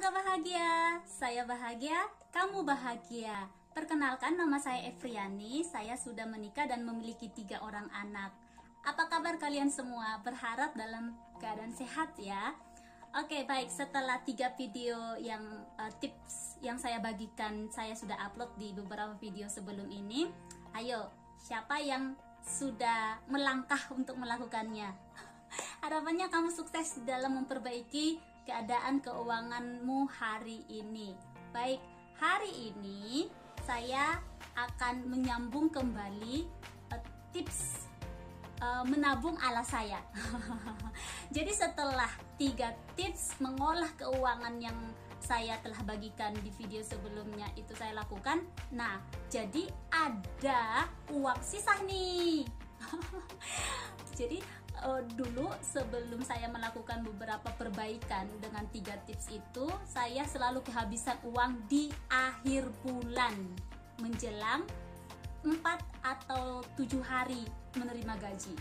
Apakah bahagia? Saya bahagia, kamu bahagia. Perkenalkan, nama saya Efriani. Saya sudah menikah dan memiliki 3 orang anak. Apa kabar kalian semua? Berharap dalam keadaan sehat ya. Oke, baik. Setelah 3 video yang tips yang saya bagikan, saya sudah upload di beberapa video sebelum ini. Ayo, siapa yang sudah melangkah untuk melakukannya? Harapannya kamu sukses dalam memperbaiki keadaan keuanganmu hari ini. Baik, hari ini saya akan menyambung kembali tips menabung ala saya. Jadi setelah 3 tips mengolah keuangan yang saya telah bagikan di video sebelumnya itu saya lakukan. Nah, jadi ada uang sisa nih. Jadi dulu sebelum saya melakukan beberapa perbaikan dengan 3 tips itu, saya selalu kehabisan uang di akhir bulan menjelang 4 atau 7 hari menerima gaji.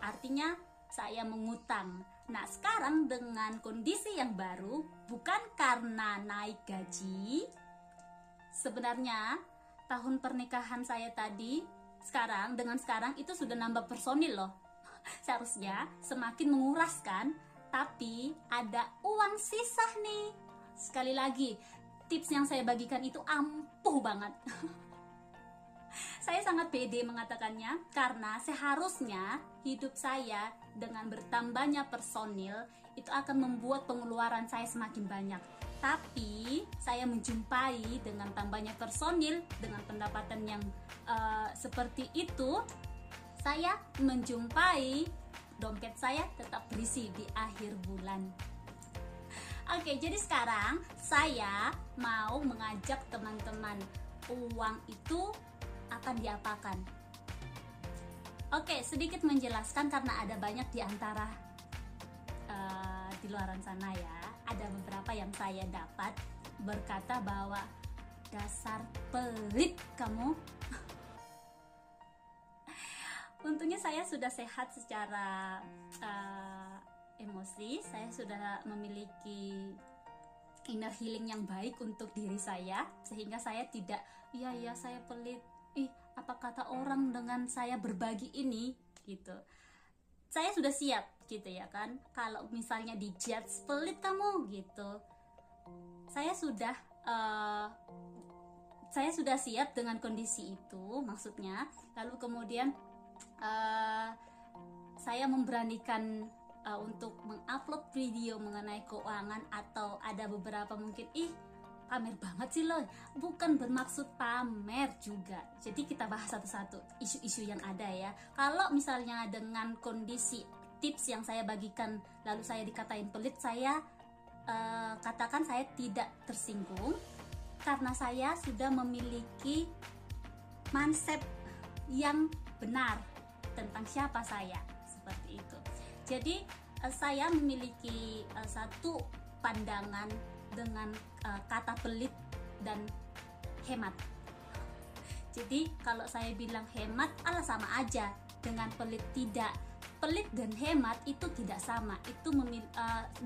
Artinya saya mengutang. Nah, sekarang dengan kondisi yang baru, bukan karena naik gaji. Sebenarnya tahun pernikahan saya tadi, sekarang itu sudah nambah personil loh. Seharusnya semakin menguras kan, tapi ada uang sisa nih. Sekali lagi, tips yang saya bagikan itu ampuh banget. Saya sangat pede mengatakannya karena seharusnya hidup saya dengan bertambahnya personil itu akan membuat pengeluaran saya semakin banyak. Tapi saya menjumpai dengan tambahnya personil, dengan pendapatan yang seperti itu, saya menjumpai dompet saya tetap berisi di akhir bulan. Oke, jadi sekarang saya mau mengajak teman-teman, uang itu akan diapakan? Oke, sedikit menjelaskan karena ada banyak di antara di luaran sana ya. Ada beberapa yang saya dapat berkata bahwa dasar pelit kamu. Untungnya saya sudah sehat secara emosi. Saya sudah memiliki inner healing yang baik untuk diri saya, sehingga saya tidak, iya saya pelit, apa kata orang dengan saya berbagi ini gitu. Saya sudah siap gitu ya kan, kalau misalnya dijudge pelit kamu gitu. Saya sudah siap dengan kondisi itu, maksudnya. Lalu kemudian saya memberanikan untuk mengupload video mengenai keuangan, atau ada beberapa mungkin pamer banget sih lo, bukan bermaksud pamer juga. Jadi kita bahas satu-satu isu-isu yang ada ya. Kalau misalnya dengan kondisi tips yang saya bagikan lalu saya dikatain pelit, saya katakan saya tidak tersinggung karena saya sudah memiliki mindset yang benar tentang siapa saya, seperti itu. Jadi saya memiliki satu pandangan dengan kata pelit dan hemat. Jadi kalau saya bilang hemat, sama aja dengan pelit. Tidak, pelit dan hemat itu tidak sama. Itu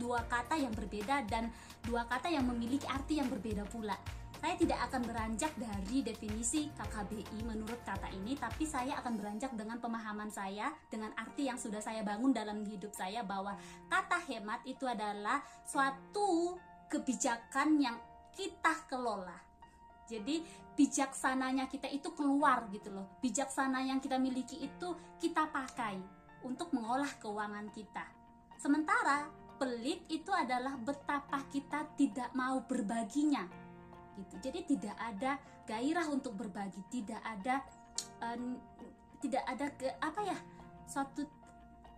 dua kata yang berbeda dan dua kata yang memiliki arti yang berbeda pula. Saya tidak akan beranjak dari definisi KKBI menurut kata ini, tapi saya akan beranjak dengan pemahaman saya, dengan arti yang sudah saya bangun dalam hidup saya, bahwa kata hemat itu adalah suatu kebijakan yang kita kelola. Jadi bijaksananya kita itu keluar gitu loh. Bijaksana yang kita miliki itu kita pakai untuk mengolah keuangan kita. Sementara pelit itu adalah betapa kita tidak mau berbaginya gitu. Jadi tidak ada gairah untuk berbagi, tidak ada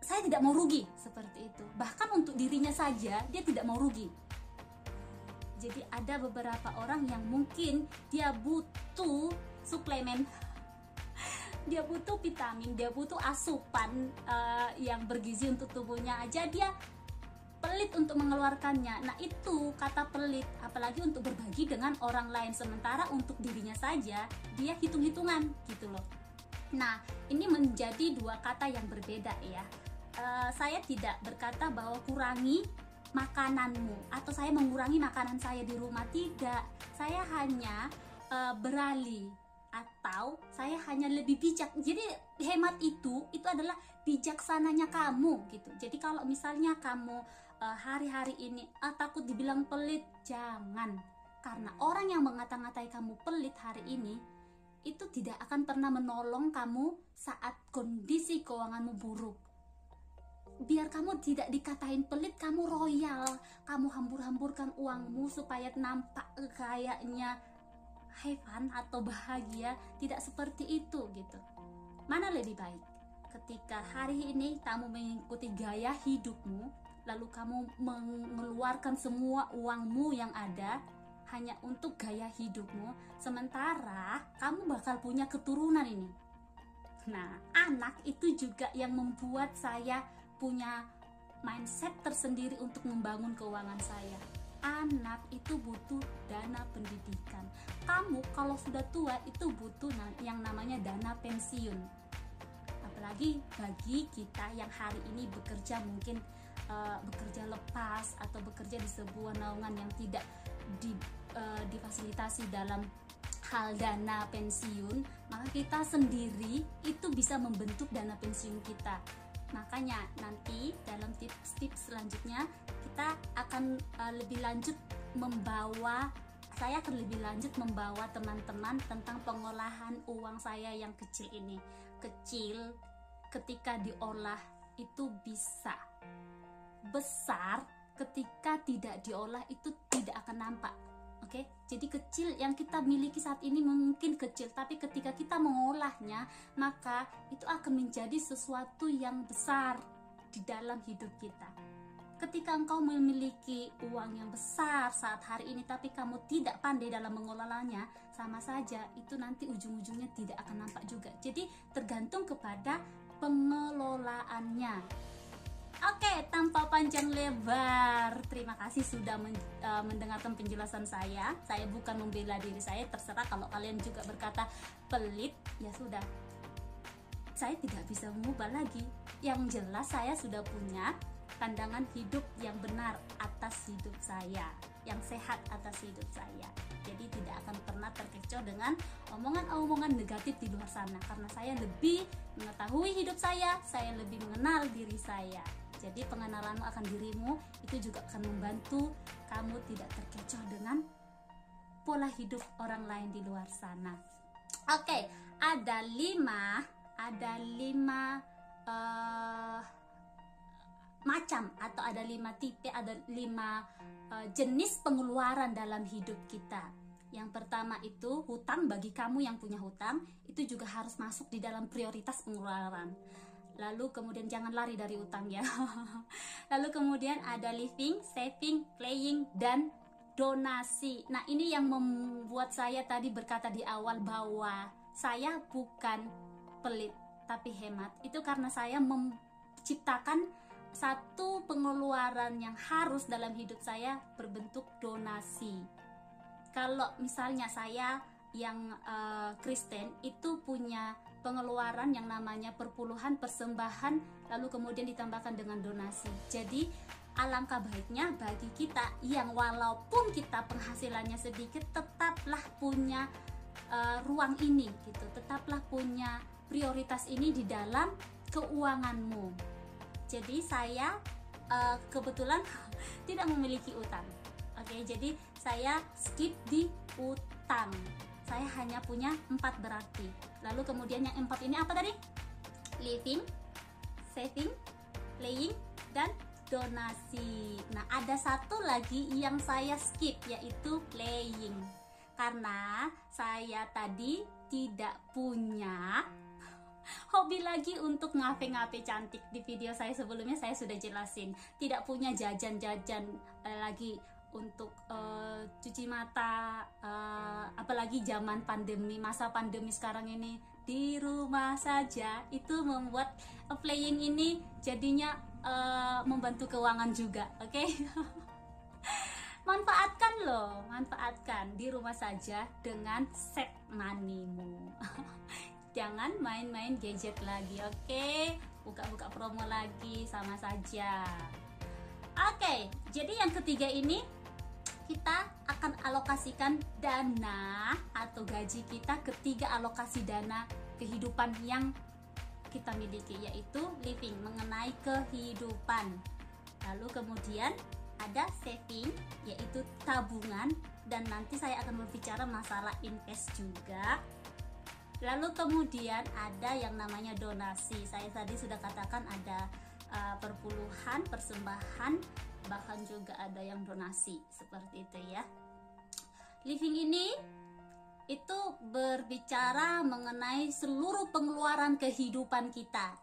saya tidak mau rugi, seperti itu. Bahkan untuk dirinya saja dia tidak mau rugi. Jadi ada beberapa orang yang mungkin dia butuh suplemen, dia butuh vitamin, dia butuh asupan yang bergizi untuk tubuhnya aja, dia pelit untuk mengeluarkannya. Nah, itu kata pelit, apalagi untuk berbagi dengan orang lain. Sementara untuk dirinya saja dia hitung-hitungan gitu loh. Nah, ini menjadi dua kata yang berbeda ya. Saya tidak berkata bahwa kurangi makananmu atau saya mengurangi makanan saya di rumah. Tidak, saya hanya beralih atau saya hanya lebih bijak. Jadi hemat itu adalah bijaksananya kamu gitu. Jadi kalau misalnya kamu hari-hari ini takut dibilang pelit, jangan. Karena orang yang mengata-ngatai kamu pelit hari ini itu tidak akan pernah menolong kamu saat kondisi keuanganmu buruk. Biar kamu tidak dikatain pelit, kamu royal, kamu hambur-hamburkan uangmu supaya nampak kayaknya have fun atau bahagia. Tidak seperti itu gitu. Mana lebih baik? Ketika hari ini kamu mengikuti gaya hidupmu, lalu kamu mengeluarkan semua uangmu yang ada hanya untuk gaya hidupmu, sementara kamu bakal punya keturunan ini. Nah, anak itu juga yang membuat saya punya mindset tersendiri untuk membangun keuangan saya. Anak itu butuh dana pendidikan. Kamu kalau sudah tua itu butuh yang namanya dana pensiun. Apalagi bagi kita yang hari ini bekerja, mungkin bekerja lepas atau bekerja di sebuah naungan yang tidak difasilitasi dalam hal dana pensiun, maka kita sendiri itu bisa membentuk dana pensiun kita. Makanya nanti dalam tips-tips selanjutnya kita akan lebih lanjut saya akan lebih lanjut membawa teman-teman tentang pengolahan uang saya yang kecil ini. Kecil ketika diolah itu bisa, besar ketika tidak diolah itu tidak akan nampak. Oke, jadi kecil yang kita miliki saat ini mungkin kecil, tapi ketika kita mengolahnya, maka itu akan menjadi sesuatu yang besar di dalam hidup kita. Ketika engkau memiliki uang yang besar saat hari ini, tapi kamu tidak pandai dalam mengolahnya, sama saja itu nanti ujung-ujungnya tidak akan nampak juga. Jadi tergantung kepada pengelolaannya. Oke, tanpa panjang lebar, terima kasih sudah mendengarkan penjelasan saya. Saya bukan membela diri saya, terserah kalau kalian juga berkata pelit, ya sudah. Saya tidak bisa mengubah lagi. Yang jelas saya sudah punya pandangan hidup yang benar atas hidup saya, yang sehat atas hidup saya. Jadi tidak akan pernah terkecoh dengan omongan-omongan negatif di luar sana, karena saya lebih mengetahui hidup saya lebih mengenal diri saya. Jadi pengenalanmu akan dirimu itu juga akan membantu kamu tidak terkecoh dengan pola hidup orang lain di luar sana. Oke, ada lima macam atau ada 5 tipe, ada 5 jenis pengeluaran dalam hidup kita. Yang pertama itu hutang. Bagi kamu yang punya hutang, itu juga harus masuk di dalam prioritas pengeluaran. Lalu kemudian jangan lari dari utang ya. Lalu kemudian ada living, saving, playing, dan donasi. Nah, ini yang membuat saya tadi berkata di awal bahwa saya bukan pelit tapi hemat. Itu karena saya menciptakan satu pengeluaran yang harus dalam hidup saya berbentuk donasi. Kalau misalnya saya yang Kristen itu punya pengeluaran yang namanya perpuluhan, persembahan, lalu kemudian ditambahkan dengan donasi. Jadi alangkah baiknya bagi kita yang walaupun kita penghasilannya sedikit, tetaplah punya ruang ini gitu, tetaplah punya prioritas ini di dalam keuanganmu. Jadi saya kebetulan tidak memiliki utang. Oke, jadi saya skip di utang. Saya hanya punya 4 berarti. Lalu kemudian yang 4 ini apa tadi? Living, saving, playing, dan donasi. Nah, ada satu lagi yang saya skip, yaitu playing. Karena saya tadi tidak punya hobi lagi untuk ngafe-ngafe cantik. Di video saya sebelumnya saya sudah jelasin, tidak punya jajan-jajan lagi untuk cuci mata, apalagi zaman pandemi, masa pandemi sekarang ini di rumah saja, itu membuat playing ini jadinya membantu keuangan juga. Oke. Manfaatkan loh, manfaatkan di rumah saja dengan save money-mu. Jangan main-main gadget lagi, oke? Buka-buka promo lagi, sama saja. Oke, jadi yang ketiga ini kita akan alokasikan dana atau gaji kita ketiga alokasi dana kehidupan yang kita miliki, yaitu living, mengenai kehidupan. Lalu kemudian ada saving, yaitu tabungan, dan nanti saya akan berbicara masalah invest juga. Lalu kemudian ada yang namanya donasi. Saya tadi sudah katakan ada perpuluhan, persembahan, bahkan juga ada yang donasi, seperti itu ya. Living ini itu berbicara mengenai seluruh pengeluaran kehidupan kita.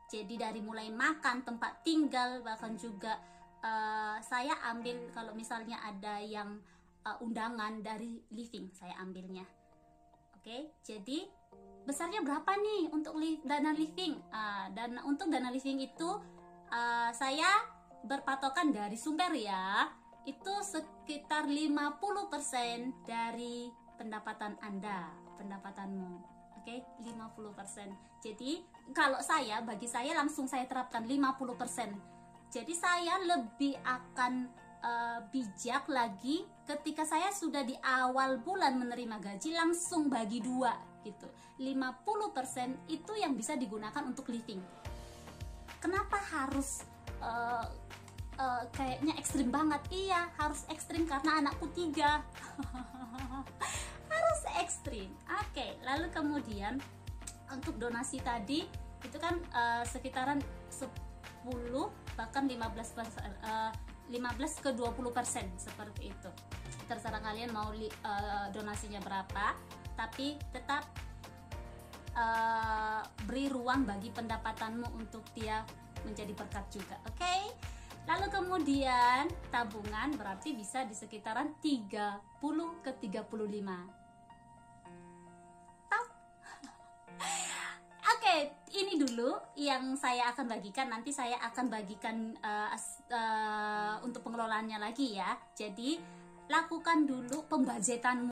Jadi dari mulai makan, tempat tinggal, bahkan juga saya ambil kalau misalnya ada yang undangan dari living, saya ambilnya. Oke, jadi besarnya berapa nih untuk dana living? Dan untuk dana living itu saya berpatokan dari sumber ya, itu sekitar 50% dari pendapatan Anda, pendapatanmu. Oke, 50%. Jadi kalau bagi saya langsung saya terapkan 50%. Jadi saya lebih akan bijak lagi ketika saya sudah di awal bulan menerima gaji, langsung bagi 2 gitu. 50% itu yang bisa digunakan untuk living. Kenapa harus kayaknya ekstrim banget? Iya, harus ekstrim karena anakku 3. Harus ekstrim. Oke, lalu kemudian untuk donasi tadi itu kan sekitaran 10 bahkan 15 ke 20% seperti itu. Terserah kalian mau donasinya berapa, tapi tetap beri ruang bagi pendapatanmu untuk dia menjadi berkat juga. Oke? Lalu kemudian tabungan berarti bisa di sekitaran 30 ke 35. Oke, ini dulu yang saya akan bagikan. Nanti saya akan bagikan untuk pengelolaannya lagi ya. Jadi lakukan dulu pembajetanmu.